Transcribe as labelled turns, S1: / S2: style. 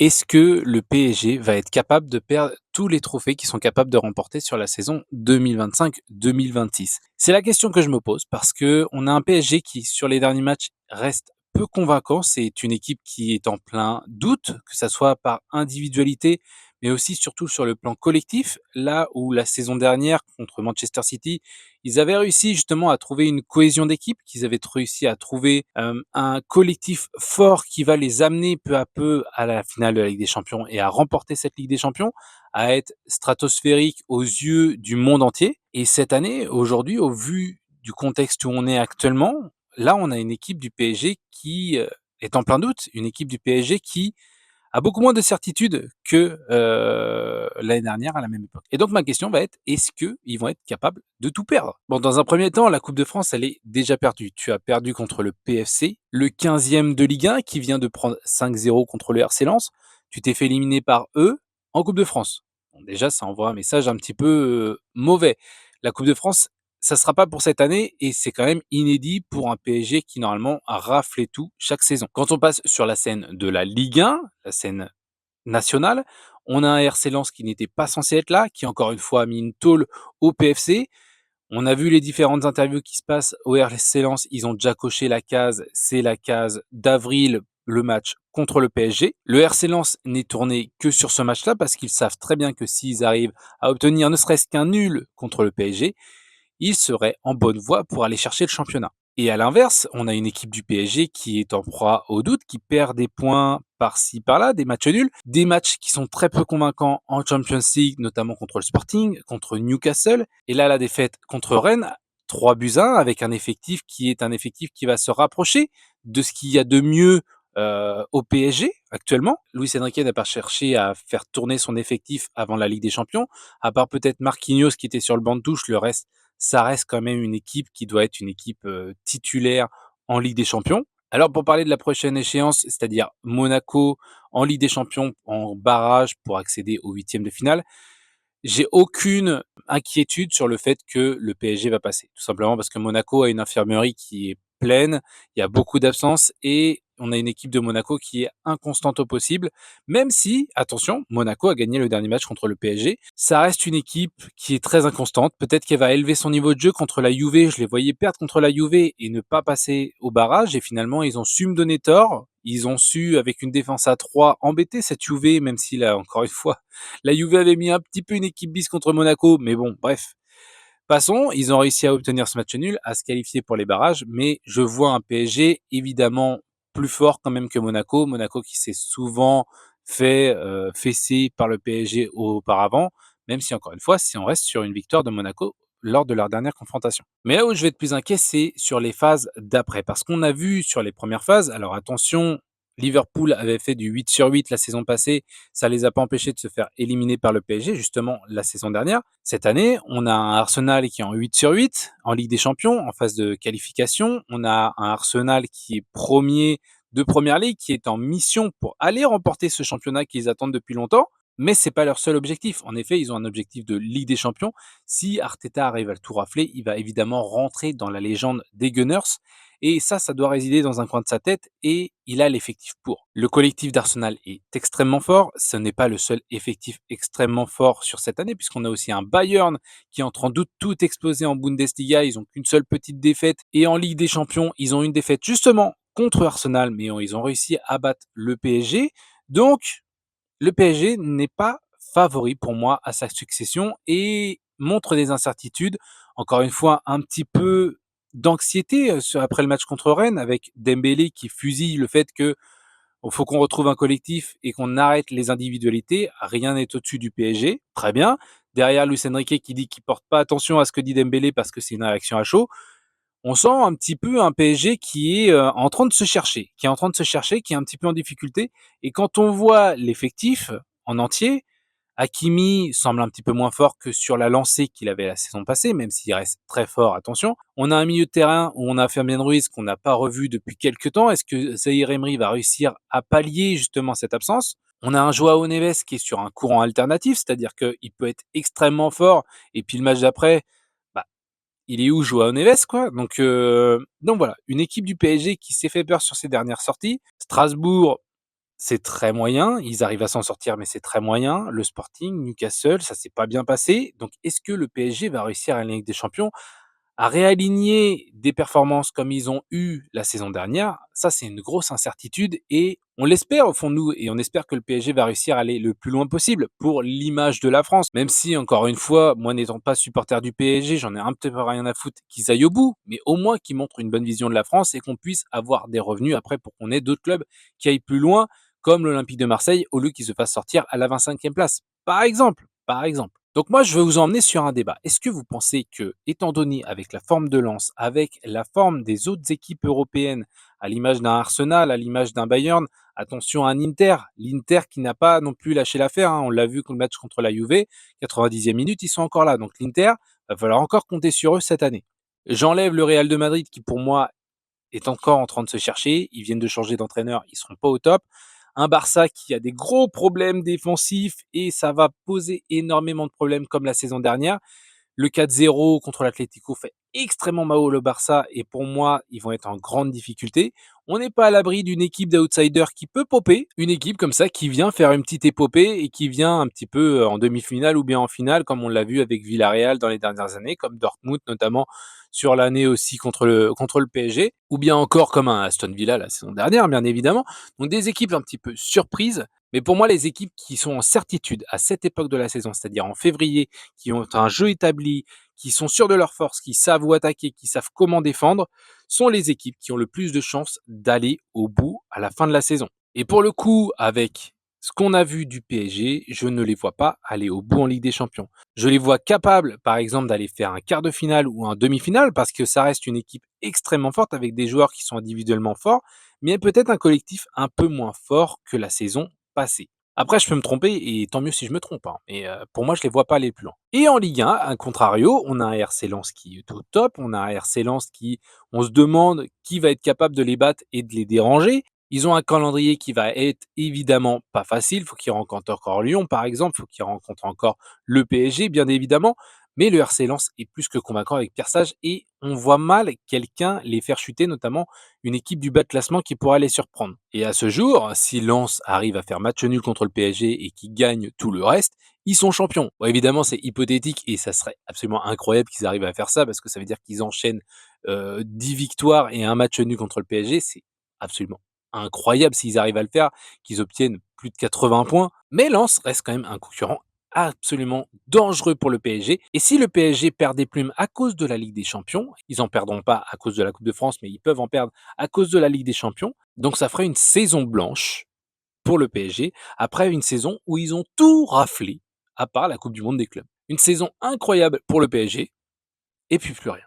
S1: Est-ce que le PSG va être capable de perdre tous les trophées qu'ils sont capables de remporter sur la saison 2025-2026? C'est la question que je me pose parce qu'on a un PSG qui, sur les derniers matchs, reste peu convaincant. C'est une équipe qui est en plein doute, que ça soit par individualité, mais aussi surtout sur le plan collectif. Là où la saison dernière, contre Manchester City, ils avaient réussi justement à trouver une cohésion d'équipe, qu'ils avaient réussi à trouver un collectif fort qui va les amener peu à peu à la finale de la Ligue des Champions et à remporter cette Ligue des Champions, à être stratosphérique aux yeux du monde entier. Et cette année, aujourd'hui, au vu du contexte où on est actuellement, là, on a une équipe du PSG qui est en plein doute, une équipe du PSG qui a beaucoup moins de certitude que l'année dernière à la même époque. Et donc ma question va être, est-ce qu'ils vont être capables de tout perdre? Bon, dans un premier temps, la Coupe de France, elle est déjà perdue. Tu as perdu contre le PFC, le 15e de Ligue 1, qui vient de prendre 5-0 contre le RC Lens. Tu t'es fait éliminer par eux en Coupe de France. Bon, déjà, ça envoie un message un petit peu mauvais. La Coupe de France, ça ne sera pas pour cette année et c'est quand même inédit pour un PSG qui normalement a raflé tout chaque saison. Quand on passe sur la scène de la Ligue 1, la scène nationale, on a un RC Lens qui n'était pas censé être là, qui encore une fois a mis une tôle au PFC. On a vu les différentes interviews qui se passent au RC Lens, ils ont déjà coché la case, c'est la case d'avril, le match contre le PSG. Le RC Lens n'est tourné que sur ce match-là parce qu'ils savent très bien que s'ils arrivent à obtenir ne serait-ce qu'un nul contre le PSG, il serait en bonne voie pour aller chercher le championnat. Et à l'inverse, on a une équipe du PSG qui est en proie au doute, qui perd des points par-ci par-là, des matchs nuls, des matchs qui sont très peu convaincants en Champions League, notamment contre le Sporting, contre Newcastle, et là la défaite contre Rennes, 3-1, avec un effectif qui est un effectif qui va se rapprocher de ce qu'il y a de mieux au PSG actuellement. Luis Enrique n'a pas cherché à faire tourner son effectif avant la Ligue des Champions, à part peut-être Marquinhos qui était sur le banc de touche, le reste ça reste quand même une équipe qui doit être une équipe titulaire en Ligue des Champions. Alors pour parler de la prochaine échéance, c'est-à-dire Monaco en Ligue des Champions en barrage pour accéder aux huitièmes de finale, j'ai aucune inquiétude sur le fait que le PSG va passer. Tout simplement parce que Monaco a une infirmerie qui est pleine, il y a beaucoup d'absences et on a une équipe de Monaco qui est inconstante au possible, même si, attention, Monaco a gagné le dernier match contre le PSG. Ça reste une équipe qui est très inconstante. Peut-être qu'elle va élever son niveau de jeu contre la Juve. Je les voyais perdre contre la Juve et ne pas passer au barrage. Et finalement, ils ont su me donner tort. Ils ont su, avec une défense à 3, embêter cette Juve, même si là, encore une fois, la Juve avait mis un petit peu une équipe bis contre Monaco, mais bon, bref. Passons, ils ont réussi à obtenir ce match nul, à se qualifier pour les barrages, mais je vois un PSG évidemment plus fort quand même que Monaco. Monaco qui s'est souvent fait fesser par le PSG auparavant, même si encore une fois, si on reste sur une victoire de Monaco lors de leur dernière confrontation. Mais là où je vais être plus inquiet, c'est sur les phases d'après. Parce qu'on a vu sur les premières phases, alors attention, Liverpool avait fait du 8 sur 8 la saison passée, ça les a pas empêchés de se faire éliminer par le PSG, justement, la saison dernière. Cette année, on a un Arsenal qui est en 8 sur 8 en Ligue des Champions, en phase de qualification. On a un Arsenal qui est premier de Première Ligue, qui est en mission pour aller remporter ce championnat qu'ils attendent depuis longtemps. Mais c'est pas leur seul objectif. En effet, ils ont un objectif de Ligue des Champions. Si Arteta arrive à le tout rafler, il va évidemment rentrer dans la légende des Gunners. Et ça doit résider dans un coin de sa tête et il a l'effectif pour. Le collectif d'Arsenal est extrêmement fort. Ce n'est pas le seul effectif extrêmement fort sur cette année puisqu'on a aussi un Bayern qui est en train de tout exploser en Bundesliga. Ils ont qu'une seule petite défaite et en Ligue des Champions, ils ont une défaite justement contre Arsenal, mais ils ont réussi à battre le PSG. Donc, le PSG n'est pas favori pour moi à sa succession et montre des incertitudes. Encore une fois, un petit peu d'anxiété après le match contre Rennes avec Dembélé qui fusille le fait que faut qu'on retrouve un collectif et qu'on arrête les individualités. Rien n'est au-dessus du PSG. Très bien. Derrière, Luis Enrique qui dit qu'il porte pas attention à ce que dit Dembélé parce que c'est une réaction à chaud. On sent un petit peu un PSG qui est en train de se chercher, qui est en train de se chercher, qui est un petit peu en difficulté. Et quand on voit l'effectif en entier, Hakimi semble un petit peu moins fort que sur la lancée qu'il avait la saison passée, même s'il reste très fort, attention. On a un milieu de terrain où on a Fabien Ruiz qu'on n'a pas revu depuis quelques temps. Est-ce que Zahir Emery va réussir à pallier justement cette absence? On a un Joao Neves qui est sur un courant alternatif, c'est-à-dire qu'il peut être extrêmement fort, et puis le match d'après, bah, il est où Joao Neves, quoi? Donc voilà, une équipe du PSG qui s'est fait peur sur ses dernières sorties. Strasbourg, c'est très moyen. Ils arrivent à s'en sortir, mais c'est très moyen. Le Sporting, Newcastle, ça s'est pas bien passé. Donc est-ce que le PSG va réussir à la Ligue des Champions à réaligner des performances comme ils ont eu la saison dernière? Ça, c'est une grosse incertitude et on l'espère au fond de nous et on espère que le PSG va réussir à aller le plus loin possible pour l'image de la France. Même si, encore une fois, moi n'étant pas supporter du PSG, j'en ai un petit peu rien à foutre qu'ils aillent au bout, mais au moins qu'ils montrent une bonne vision de la France et qu'on puisse avoir des revenus après pour qu'on ait d'autres clubs qui aillent plus loin, comme l'Olympique de Marseille, au lieu qu'ils se fassent sortir à la 25e place. Par exemple, par exemple. Donc moi, je veux vous emmener sur un débat. Est-ce que vous pensez que, étant donné avec la forme de Lens, avec la forme des autres équipes européennes, à l'image d'un Arsenal, à l'image d'un Bayern, attention à un Inter, l'Inter qui n'a pas non plus lâché l'affaire, hein, on l'a vu le match contre la Juve, 90e minute, ils sont encore là. Donc l'Inter, va falloir encore compter sur eux cette année. J'enlève le Real de Madrid qui pour moi est encore en train de se chercher. Ils viennent de changer d'entraîneur, ils seront pas au top. Un Barça qui a des gros problèmes défensifs et ça va poser énormément de problèmes comme la saison dernière. Le 4-0 contre l'Atlético fait extrêmement mal au Barça et pour moi, ils vont être en grande difficulté. On n'est pas à l'abri d'une équipe d'outsiders qui peut popper, une équipe comme ça qui vient faire une petite épopée et qui vient un petit peu en demi-finale ou bien en finale, comme on l'a vu avec Villarreal dans les dernières années, comme Dortmund notamment sur l'année aussi contre le PSG, ou bien encore comme un Aston Villa la saison dernière, bien évidemment. Donc des équipes un petit peu surprises, mais pour moi, les équipes qui sont en certitude à cette époque de la saison, c'est-à-dire en février, qui ont un jeu établi, qui sont sûrs de leur force, qui savent où attaquer, qui savent comment défendre, sont les équipes qui ont le plus de chances d'aller au bout à la fin de la saison. Et pour le coup, avec ce qu'on a vu du PSG, je ne les vois pas aller au bout en Ligue des Champions. Je les vois capables, par exemple, d'aller faire un quart de finale ou un demi-finale, parce que ça reste une équipe extrêmement forte avec des joueurs qui sont individuellement forts, mais peut-être un collectif un peu moins fort que la saison passée. Après, je peux me tromper et tant mieux si je me trompe, hein, mais pour moi, je les vois pas aller plus loin. Et en Ligue 1, à contrario, on a un RC Lens qui est au top, on a un RC Lens qui, on se demande qui va être capable de les battre et de les déranger. Ils ont un calendrier qui va être évidemment pas facile. Faut qu'ils rencontrent encore Lyon, par exemple. Faut qu'ils rencontrent encore le PSG, bien évidemment. Mais le RC Lens est plus que convaincant avec Pierre Sage et on voit mal quelqu'un les faire chuter, notamment une équipe du bas de classement qui pourra les surprendre. Et à ce jour, si Lens arrive à faire match nul contre le PSG et qui gagne tout le reste, ils sont champions. Bon, évidemment, c'est hypothétique et ça serait absolument incroyable qu'ils arrivent à faire ça parce que ça veut dire qu'ils enchaînent 10 victoires et un match nul contre le PSG. C'est absolument incroyable s'ils arrivent à le faire, qu'ils obtiennent plus de 80 points. Mais Lens reste quand même un concurrent absolument dangereux pour le PSG. Et si le PSG perd des plumes à cause de la Ligue des Champions, ils en perdront pas à cause de la Coupe de France, mais ils peuvent en perdre à cause de la Ligue des Champions. Donc ça ferait une saison blanche pour le PSG après une saison où ils ont tout raflé, à part la Coupe du Monde des clubs. Une saison incroyable pour le PSG et puis plus rien.